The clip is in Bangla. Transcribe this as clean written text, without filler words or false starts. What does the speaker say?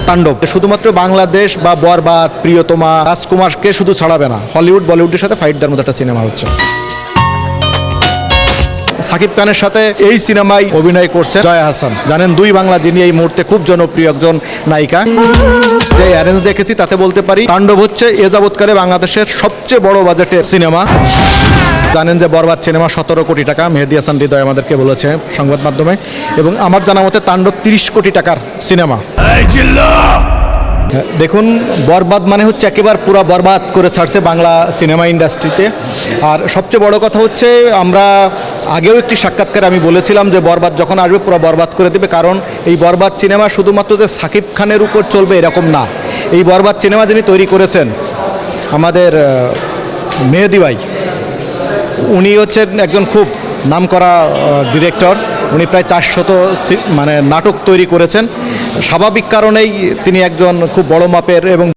তাণ্ডব শুধুমাত্র বাংলাদেশ বা বরবাদ, প্রিয়তমা, রাজকুমারকে শুধু ছাড়াবে না, হলিউড বলিউডের সাথে ফাইট দেওয়ার মতো একটা সিনেমা হচ্ছে। সাকিব খানের সাথে এই সিনেমায় অভিনয় করছে জয়া হাসান, জানেন দুই বাংলা, যিনি এই মুহূর্তে খুব জনপ্রিয় একজন নায়িকা। যে অ্যারেঞ্জ দেখেছি তাতে বলতে পারি তাণ্ডব হচ্ছে এ যাবৎকালে বাংলাদেশের সবচেয়ে বড় বাজেটের সিনেমা। জানেন যে বরবাদ সিনেমা 17 কোটি টাকা, মেহেদী হাসান হৃদয় আমাদেরকে বলেছে সংবাদ মাধ্যমে, এবং আমার জানা মতে তাণ্ডব 30 কোটি টাকার সিনেমা। দেখুন, বরবাদ মানে হচ্ছে একেবারে পুরো বরবাদ করে ছাড়ছে বাংলা সিনেমা ইন্ডাস্ট্রিতে। আর সবচেয়ে বড় কথা হচ্ছে, আমরা আগেও একটি সাক্ষাৎকারে আমি বলেছিলাম যে বরবাদ যখন আসবে পুরো বরবাদ করে দেবে, কারণ এই বরবাদ সিনেমা শুধুমাত্র যে সাকিব খানের উপর চলবে এরকম না। এই বরবাদ সিনেমা যিনি তৈরি করেছেন আমাদের মেহেদী ভাই, উনি হচ্ছেন একজন খুব নামকরা ডিরেক্টর। উনি প্রায় 400 নাটক তৈরি করেছেন। স্বাভাবিক কারণেই তিনি একজন খুব বড় মাপের এবং